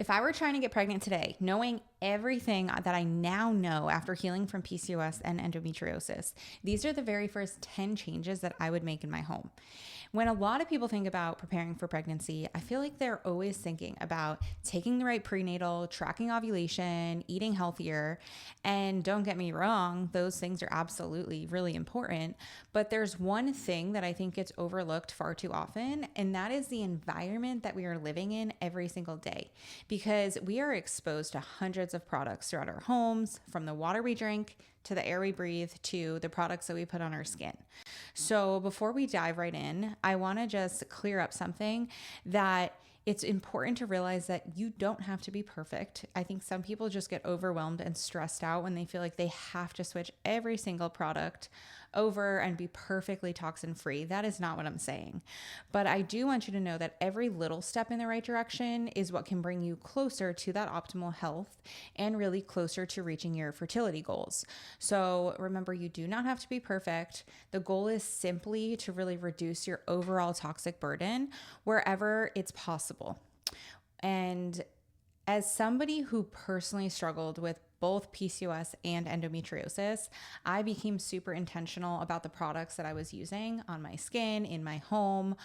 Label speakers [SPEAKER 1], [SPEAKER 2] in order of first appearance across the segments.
[SPEAKER 1] If I were trying to get pregnant today, knowing everything that I now know after healing from PCOS and endometriosis, these are the very first 10 changes that I would make in my home. When a lot of people think about preparing for pregnancy, I feel like they're always thinking about taking the right prenatal, tracking ovulation, eating healthier. And don't get me wrong, those things are absolutely really important. But there's one thing that I think gets overlooked far too often, and that is the environment that we are living in every single day. Because we are exposed to hundreds of products throughout our homes, from the water we drink to the air we breathe to the products that we put on our skin. So before we dive right in, I want to just clear up something that it's important to realize that you don't have to be perfect. I think some people just get overwhelmed and stressed out when they feel like they have to switch every single product over and be perfectly toxin free. That is not what I'm saying. But I do want you to know that every little step in the right direction is what can bring you closer to that optimal health and really closer to reaching your fertility goals. So remember, you do not have to be perfect. The goal is simply to really reduce your overall toxic burden wherever it's possible. And as somebody who personally struggled with both PCOS and endometriosis, I became super intentional about the products that I was using on my skin, in my home.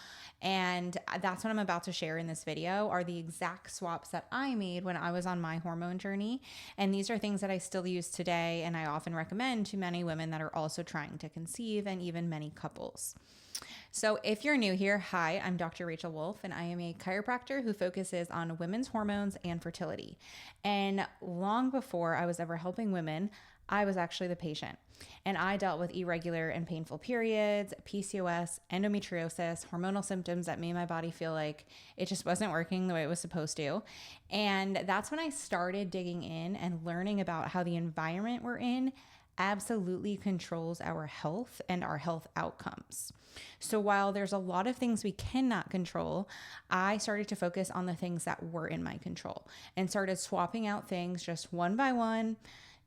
[SPEAKER 1] And that's what I'm about to share in this video are the exact swaps that I made when I was on my hormone journey. And these are things that I still use today, and I often recommend to many women that are also trying to conceive, and even many couples. So if you're new here, hi, I'm Dr. Rachel Wolfe, and I am a chiropractor who focuses on women's hormones and fertility. And long before I was ever helping women, I was actually the patient. And I dealt with irregular and painful periods, PCOS, endometriosis, hormonal symptoms that made my body feel like it just wasn't working the way it was supposed to. And that's when I started digging in and learning about how the environment we're in absolutely controls our health and our health outcomes. So while there's a lot of things we cannot control, I started to focus on the things that were in my control and started swapping out things just one by one.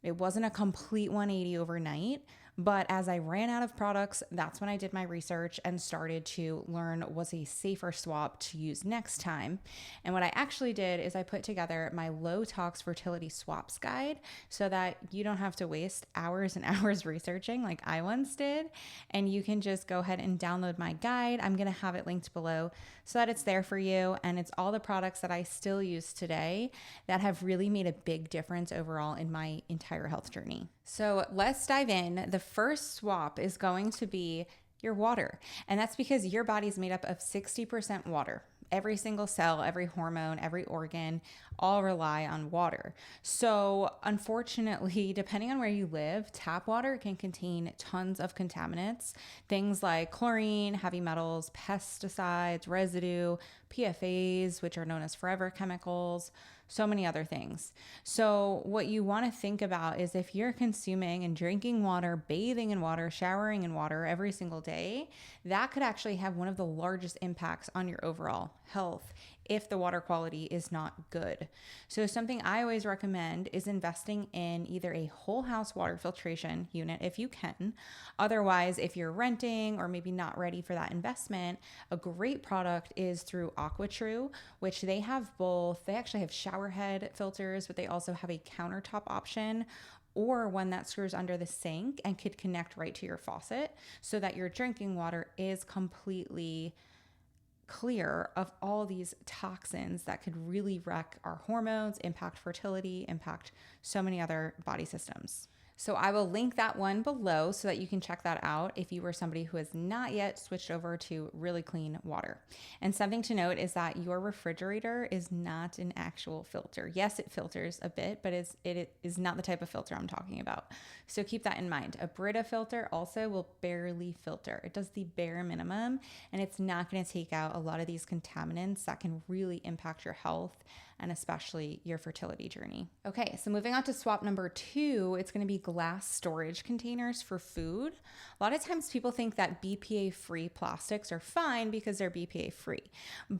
[SPEAKER 1] It wasn't a complete 180 overnight, but as I ran out of products, that's when I did my research and started to learn what's a safer swap to use next time. And what I actually did is I put together my low-tox fertility swaps guide so that you don't have to waste hours and hours researching like I once did. And you can just go ahead and download my guide. I'm going to have it linked below so that it's there for you. And it's all the products that I still use today that have really made a big difference overall in my entire health journey. So let's dive in. The first swap is going to be your water. And that's because your body is made up of 60% water. Every single cell, every hormone, every organ, all rely on water. So unfortunately, depending on where you live, tap water can contain tons of contaminants, things like chlorine, heavy metals, pesticides, residue, PFAs, which are known as forever chemicals, so many other things. So what you want to think about is if you're consuming and drinking water, bathing in water, showering in water every single day, that could actually have one of the largest impacts on your overall health if the water quality is not good. So something I always recommend is investing in either a whole house water filtration unit if you can. Otherwise, if you're renting or maybe not ready for that investment, a great product is through AquaTrue, which they have both. They actually have shower head filters, but they also have a countertop option or one that screws under the sink and could connect right to your faucet so that your drinking water is completely clear of all these toxins that could really wreck our hormones, impact fertility, impact so many other body systems. So I will link that one below so that you can check that out if you were somebody who has not yet switched over to really clean water. And something to note is that your refrigerator is not an actual filter. Yes, it filters a bit, but it is not the type of filter I'm talking about. So keep that in mind. A Brita filter also will barely filter. It does the bare minimum, and it's not going to take out a lot of these contaminants that can really impact your health and especially your fertility journey. Okay, so moving on to swap number 2, it's going to be glass storage containers for food. A lot of times people think that BPA-free plastics are fine because they're BPA-free,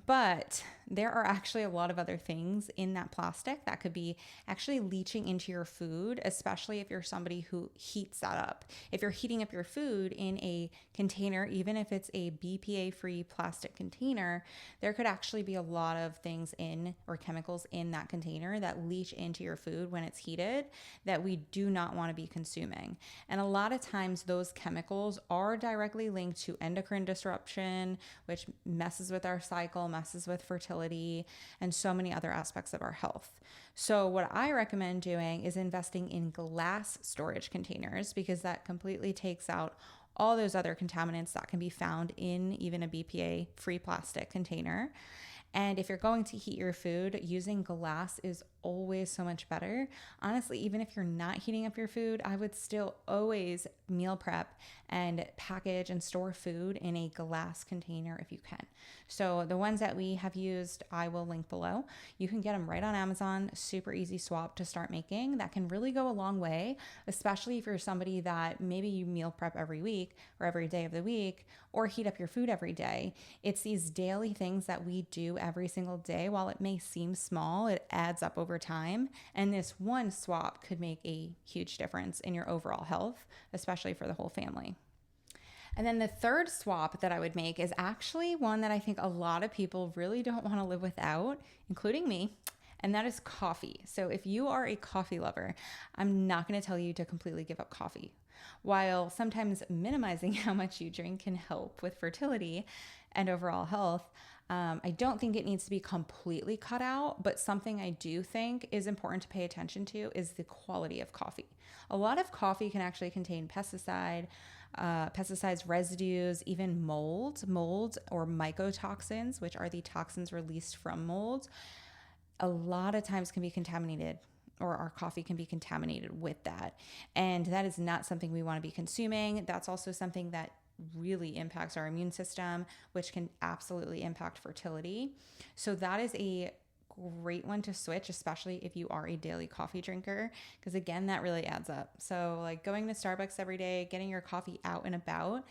[SPEAKER 1] but there are actually a lot of other things in that plastic that could be actually leaching into your food, especially if you're somebody who heats that up. If you're heating up your food in a container, even if it's a BPA-free plastic container, there could actually be a lot of things in or chemicals chemicals in that container that leach into your food when it's heated that we do not want to be consuming. And a lot of times those chemicals are directly linked to endocrine disruption, which messes with our cycle, messes with fertility, and so many other aspects of our health. So what I recommend doing is investing in glass storage containers, because that completely takes out all those other contaminants that can be found in even a BPA-free plastic container. And if you're going to heat your food, using glass is always so much better. Honestly, even if you're not heating up your food, I would still always meal prep and package and store food in a glass container if you can. So the ones that we have used, I will link below. You can get them right on Amazon. Super easy swap to start making. That can really go a long way, especially if you're somebody that maybe you meal prep every week or every day of the week, or heat up your food every day. It's these daily things that we do every single day. While it may seem small, it adds up over time. And this one swap could make a huge difference in your overall health, especially for the whole family. And then the third swap that I would make is actually one that I think a lot of people really don't want to live without, including me, and that is coffee. So if you are a coffee lover, I'm not going to tell you to completely give up coffee. While sometimes minimizing how much you drink can help with fertility and overall health, I don't think it needs to be completely cut out, but something I do think is important to pay attention to is the quality of coffee. A lot of coffee can actually contain pesticides, residues, even mold or mycotoxins, which are the toxins released from mold. A lot of times can be contaminated, or our coffee can be contaminated with that. And that is not something we want to be consuming. That's also something that really impacts our immune system, which can absolutely impact fertility. So that is a great one to switch, especially if you are a daily coffee drinker, because again, that really adds up. So like going to Starbucks every day, getting your coffee out and about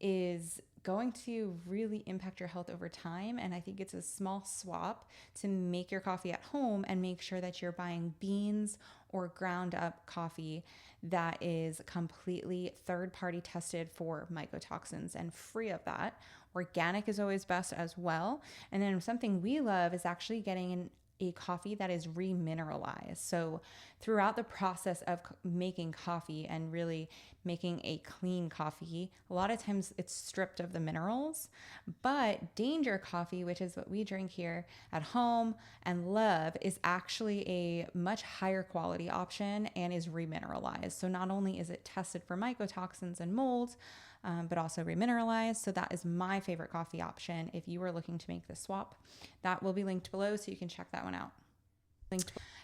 [SPEAKER 1] is going to really impact your health over time. And I think it's a small swap to make your coffee at home and make sure that you're buying beans or ground up coffee that is completely third-party tested for mycotoxins and free of that. Organic is always best as well. And then something we love is actually getting a coffee that is remineralized. So throughout the process of making coffee and really making a clean coffee, a lot of times it's stripped of the minerals. But Danger Coffee, which is what we drink here at home and love, is actually a much higher quality option and is remineralized. So not only is it tested for mycotoxins and mold, but also remineralized. So that is my favorite coffee option if you are looking to make this swap. That will be linked below, so you can check that one out.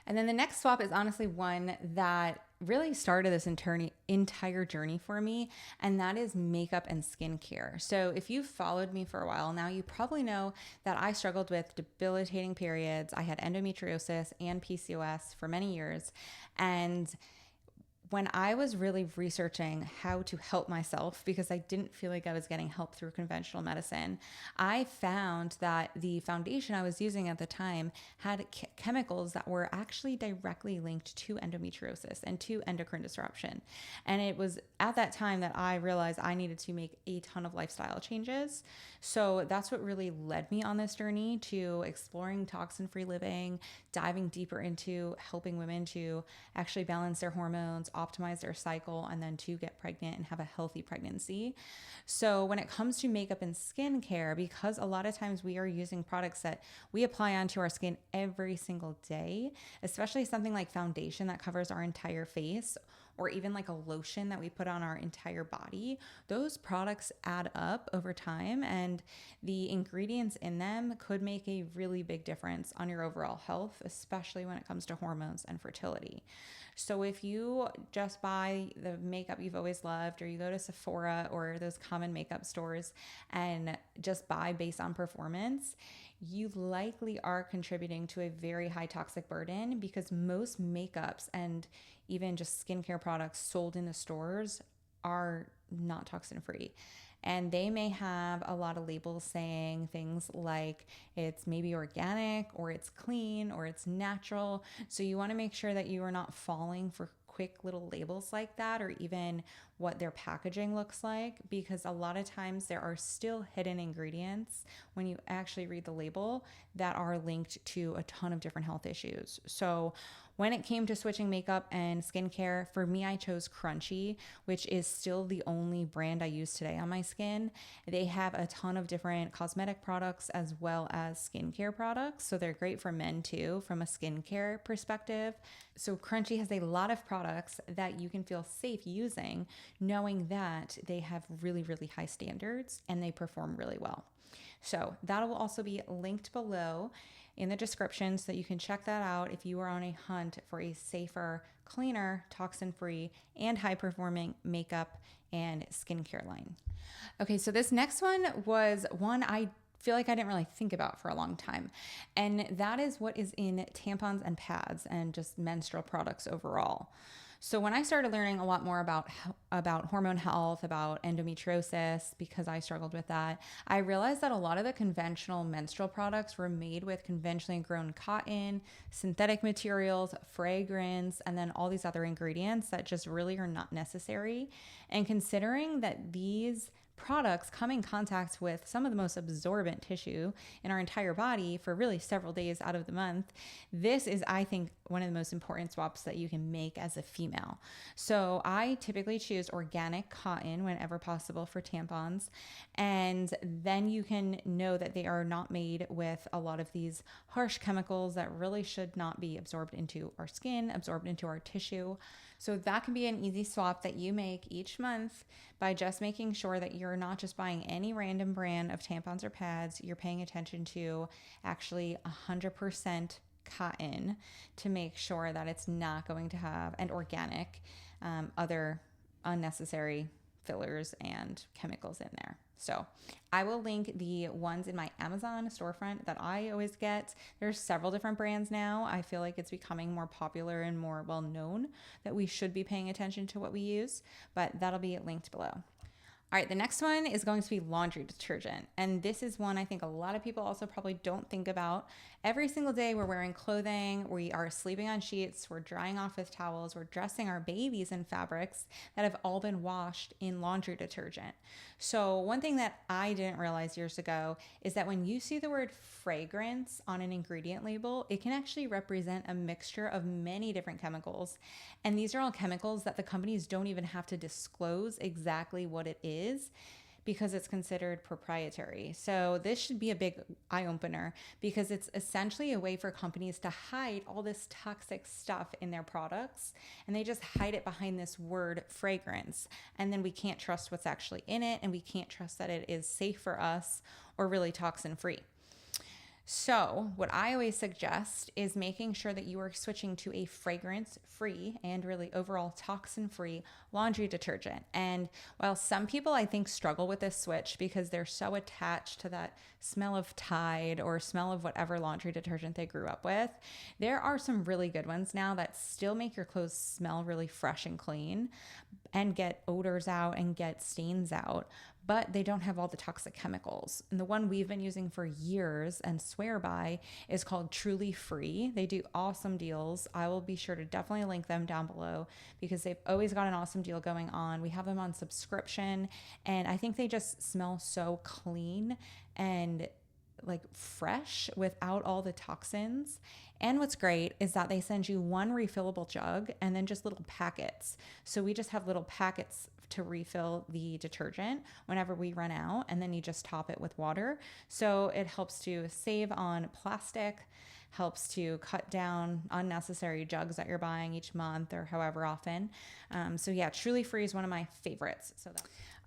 [SPEAKER 1] And then the next swap is honestly one that really started this entire journey for me, and that is makeup and skincare. So if you've followed me for a while now, you probably know that I struggled with debilitating periods. I had endometriosis and PCOS for many years, and when I was really researching how to help myself, because I didn't feel like I was getting help through conventional medicine, I found that the foundation I was using at the time had chemicals that were actually directly linked to endometriosis and to endocrine disruption. And it was at that time that I realized I needed to make a ton of lifestyle changes. So that's what really led me on this journey to exploring toxin-free living, diving deeper into helping women to actually balance their hormones, optimize their cycle, and then to get pregnant and have a healthy pregnancy. So when it comes to makeup and skincare, because a lot of times we are using products that we apply onto our skin every single day, especially something like foundation that covers our entire face, or even like a lotion that we put on our entire body, those products add up over time, and the ingredients in them could make a really big difference on your overall health, especially when it comes to hormones and fertility. So if you just buy the makeup you've always loved, or you go to Sephora or those common makeup stores and just buy based on performance, you likely are contributing to a very high toxic burden, because most makeups and even just skincare products sold in the stores are not toxin free. And they may have a lot of labels saying things like it's maybe organic, or it's clean, or it's natural. So you want to make sure that you are not falling for quick little labels like that, or even what their packaging looks like, because a lot of times there are still hidden ingredients when you actually read the label that are linked to a ton of different health issues. So when it came to switching makeup and skincare, for me, I chose Crunchy, which is still the only brand I use today on my skin. They have a ton of different cosmetic products as well as skincare products. So they're great for men too, from a skincare perspective. So Crunchy has a lot of products that you can feel safe using, knowing that they have really, really high standards and they perform really well. So that will also be linked below in the description so that you can check that out if you are on a hunt for a safer, cleaner, toxin-free, and high-performing makeup and skincare line. Okay, so this next one was one I feel like I didn't really think about for a long time. And that is what is in tampons and pads and just menstrual products overall. So when I started learning a lot more about hormone health, about endometriosis, because I struggled with that, I realized that a lot of the conventional menstrual products were made with conventionally grown cotton, synthetic materials, fragrance, and then all these other ingredients that just really are not necessary. And considering that these products come in contact with some of the most absorbent tissue in our entire body for really several days out of the month, this is, I think, one of the most important swaps that you can make as a female. So I typically choose organic cotton whenever possible for tampons. And then you can know that they are not made with a lot of these harsh chemicals that really should not be absorbed into our skin, absorbed into our tissue. So that can be an easy swap that you make each month by just making sure that you're not just buying any random brand of tampons or pads. You're paying attention to actually 100% cotton to make sure that it's not going to have, and organic, other unnecessary fillers and chemicals in there. So I will link the ones in my Amazon storefront that I always get. There's several different brands now. I feel like it's becoming more popular and more well known that we should be paying attention to what we use, but that'll be linked below. All right, the next one is going to be laundry detergent. And this is one I think a lot of people also probably don't think about. Every single day we're wearing clothing, we are sleeping on sheets, we're drying off with towels, we're dressing our babies in fabrics that have all been washed in laundry detergent. So one thing that I didn't realize years ago is that when you see the word fragrance on an ingredient label, it can actually represent a mixture of many different chemicals. And these are all chemicals that the companies don't even have to disclose exactly what it is, because it's considered proprietary. So this should be a big eye opener, because it's essentially a way for companies to hide all this toxic stuff in their products, and they just hide it behind this word fragrance. And then we can't trust what's actually in it, and we can't trust that it is safe for us or really toxin free. So what I always suggest is making sure that you are switching to a fragrance-free and really overall toxin-free laundry detergent. And while some people I think struggle with this switch because they're so attached to that smell of Tide or smell of whatever laundry detergent they grew up with, there are some really good ones now that still make your clothes smell really fresh and clean and get odors out and get stains out, but they don't have all the toxic chemicals. And the one we've been using for years and swear by is called Truly Free. They do awesome deals. I will be sure to definitely link them down below because they've always got an awesome deal going on. We have them on subscription, and I think they just smell so clean and like fresh without all the toxins. And what's great is that they send you one refillable jug and then just little packets. So we just have little packets to refill the detergent whenever we run out, and then you just top it with water. So it helps to save on plastic, helps to cut down unnecessary jugs that you're buying each month or however often. So yeah, Truly Free is one of my favorites.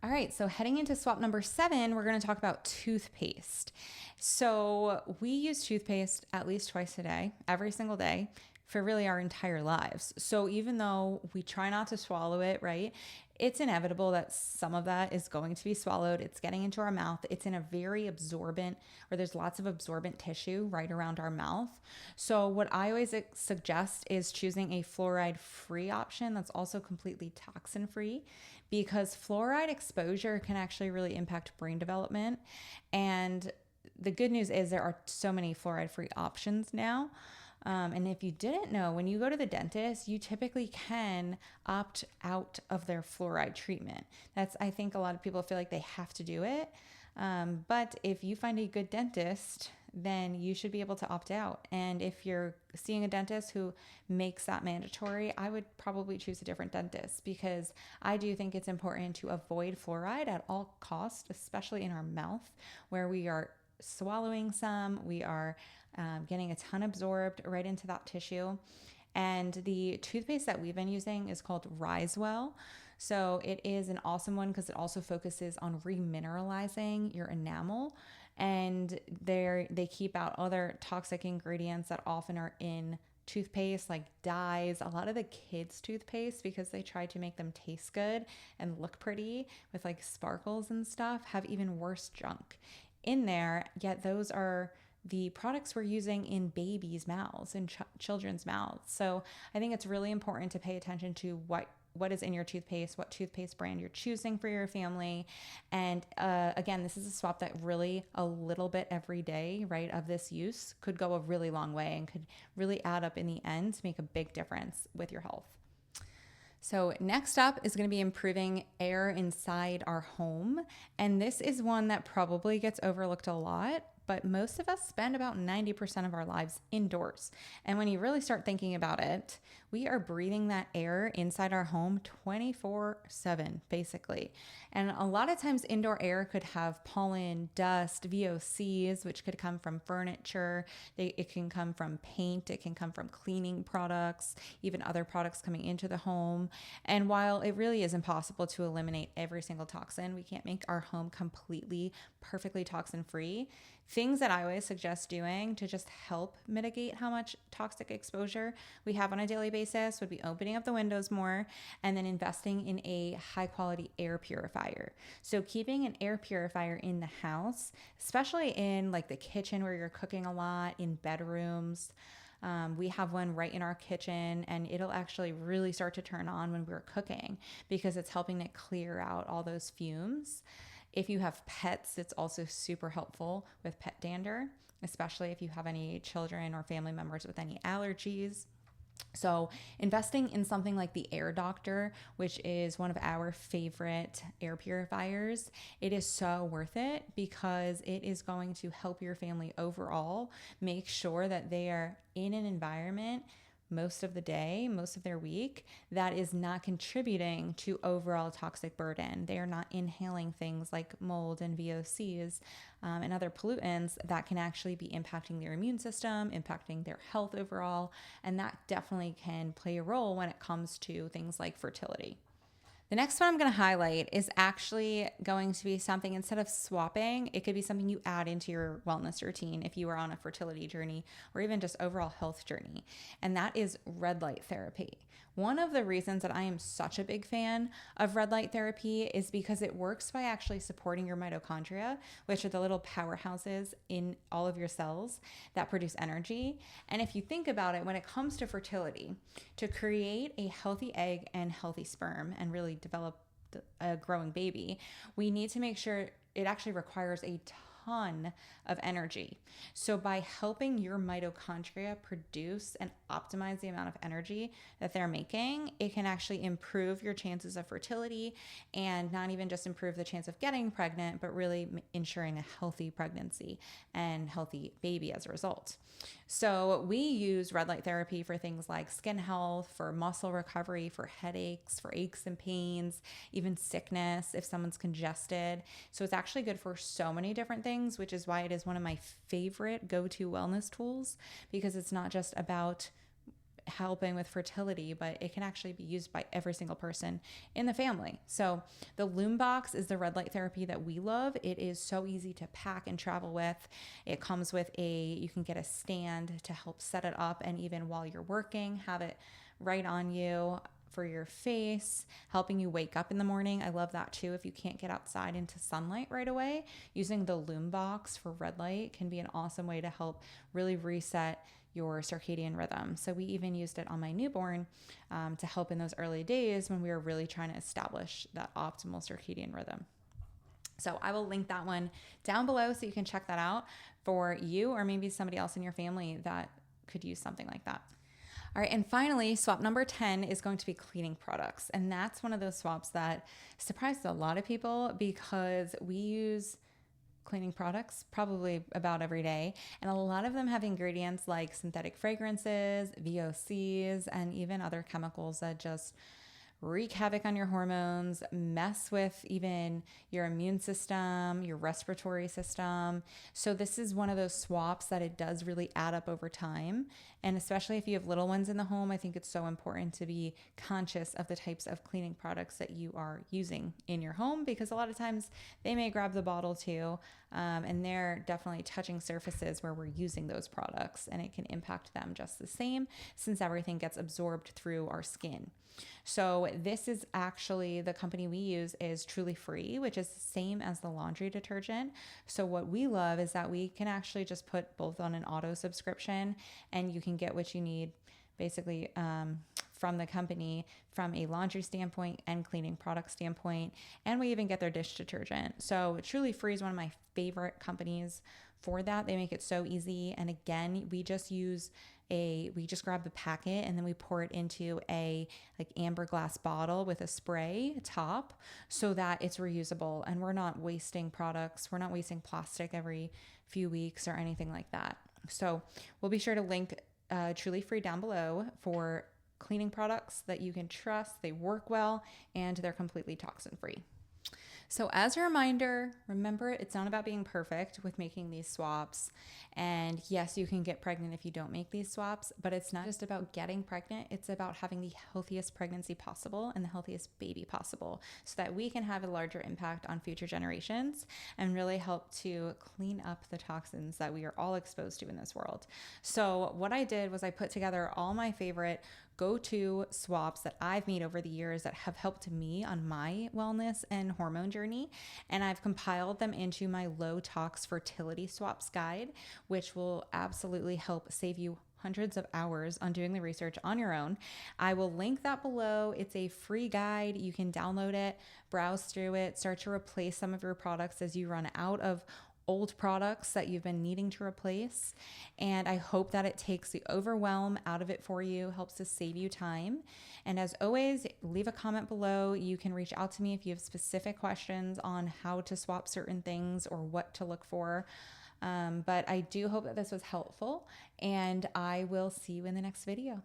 [SPEAKER 1] All right, so heading into swap number 7, we're going to talk about toothpaste. So we use toothpaste at least twice a day, every single day, for really our entire lives. So even though we try not to swallow it, right, it's inevitable that some of that is going to be swallowed. It's getting into our mouth. It's in a very absorbent, or there's lots of absorbent tissue right around our mouth. So what I always suggest is choosing a fluoride-free option that's also completely toxin-free, because fluoride exposure can actually really impact brain development. And the good news is there are so many fluoride-free options now. And if you didn't know, when you go to the dentist, you typically can opt out of their fluoride treatment. I think a lot of people feel like they have to do it. But if you find a good dentist, then you should be able to opt out. And if you're seeing a dentist who makes that mandatory, I would probably choose a different dentist, because I do think it's important to avoid fluoride at all costs, especially in our mouth, where we are swallowing some, we are getting a ton absorbed right into that tissue. And the toothpaste that we've been using is called Risewell. So it is an awesome one because it also focuses on remineralizing your enamel, and they keep out other toxic ingredients that often are in toothpaste, like dyes. A lot of the kids' toothpaste, because they try to make them taste good and look pretty with like sparkles and stuff, have even worse junk in there. Yet those are the products we're using in babies' mouths and children's mouths. So I think it's really important to pay attention to what is in your toothpaste, what toothpaste brand you're choosing for your family. And again, this is a swap that really a little bit every day, right, of this use could go a really long way and could really add up in the end to make a big difference with your health. So next up is going to be improving air inside our home. And this is one that probably gets overlooked a lot, but most of us spend about 90% of our lives indoors. And when you really start thinking about it, we are breathing that air inside our home 24/7, basically. And a lot of times indoor air could have pollen, dust, VOCs, which could come from furniture. It can come from paint. It can come from cleaning products, even other products coming into the home. And while it really is impossible to eliminate every single toxin, we can't make our home completely, perfectly toxin free. Things that I always suggest doing to just help mitigate how much toxic exposure we have on a daily basis would be opening up the windows more, and then investing in a high quality air purifier. So keeping an air purifier in the house, especially in like the kitchen where you're cooking a lot, in bedrooms. We have one right in our kitchen, and it'll actually really start to turn on when we're cooking because it's helping to clear out all those fumes. If you have pets, it's also super helpful with pet dander, especially if you have any children or family members with any allergies. So investing in something like the Air Doctor, which is one of our favorite air purifiers, it is so worth it because it is going to help your family overall make sure that they are in an environment most of the day, most of their week, that is not contributing to overall toxic burden. They are not inhaling things like mold and VOCs and other pollutants that can actually be impacting their immune system, impacting their health overall. And that definitely can play a role when it comes to things like fertility. The next one I'm going to highlight is actually going to be something, instead of swapping, it could be something you add into your wellness routine if you are on a fertility journey or even just overall health journey. And that is red light therapy. One of the reasons that I am such a big fan of red light therapy is because it works by actually supporting your mitochondria, which are the little powerhouses in all of your cells that produce energy. And if you think about it, when it comes to fertility, to create a healthy egg and healthy sperm and really develop a growing baby, we need to make sure it actually requires a ton of energy. So by helping your mitochondria produce and optimize the amount of energy that they're making, it can actually improve your chances of fertility, and not even just improve the chance of getting pregnant, but really ensuring a healthy pregnancy and healthy baby as a result. So we use red light therapy for things like skin health, for muscle recovery, for headaches, for aches and pains, even sickness if someone's congested. So it's actually good for so many different things, which is why it is one of my favorite go-to wellness tools, because it's not just about helping with fertility, but it can actually be used by every single person in the family. So the Loom Box is the red light therapy that we love. It is so easy to pack and travel with. It comes with you can get a stand to help set it up, and even while you're working, have it right on you for your face, helping you wake up in the morning. I love that too. If you can't get outside into sunlight right away, using the Loom Box for red light can be an awesome way to help really reset your circadian rhythm. So we even used it on my newborn to help in those early days when we were really trying to establish that optimal circadian rhythm. So I will link that one down below so you can check that out for you or maybe somebody else in your family that could use something like that. All right, and finally, swap number 10 is going to be cleaning products. And that's one of those swaps that surprised a lot of people because we use cleaning products probably about every day. And a lot of them have ingredients like synthetic fragrances, VOCs, and even other chemicals that just wreak havoc on your hormones, mess with even your immune system, your respiratory system. So this is one of those swaps that it does really add up over time. And especially if you have little ones in the home, I think it's so important to be conscious of the types of cleaning products that you are using in your home, because a lot of times they may grab the bottle too, and they're definitely touching surfaces where we're using those products, and it can impact them just the same since everything gets absorbed through our skin. So this is actually, the company we use is Truly Free, which is the same as the laundry detergent. So what we love is that we can actually just put both on an auto subscription, and you can get what you need basically from the company from a laundry standpoint and cleaning product standpoint. And we even get their dish detergent. So Truly Free is one of my favorite companies for that. They make it so easy. And again, we just grab the packet and then we pour it into a like amber glass bottle with a spray top so that it's reusable, and we're not wasting products. We're not wasting plastic every few weeks or anything like that. So we'll be sure to link Truly Free down below for cleaning products that you can trust. They work well and they're completely toxin free. So as a reminder, remember, it's not about being perfect with making these swaps. And yes, you can get pregnant if you don't make these swaps, but it's not just about getting pregnant. It's about having the healthiest pregnancy possible and the healthiest baby possible so that we can have a larger impact on future generations and really help to clean up the toxins that we are all exposed to in this world. So what I did was I put together all my favorite go-to swaps that I've made over the years that have helped me on my wellness and hormone journey. And I've compiled them into my low-tox fertility swaps guide, which will absolutely help save you hundreds of hours on doing the research on your own. I will link that below. It's a free guide. You can download it, browse through it, start to replace some of your products as you run out of old products that you've been needing to replace. And I hope that it takes the overwhelm out of it for you, helps to save you time. And as always, leave a comment below. You can reach out to me if you have specific questions on how to swap certain things or what to look for. But I do hope that this was helpful, and I will see you in the next video.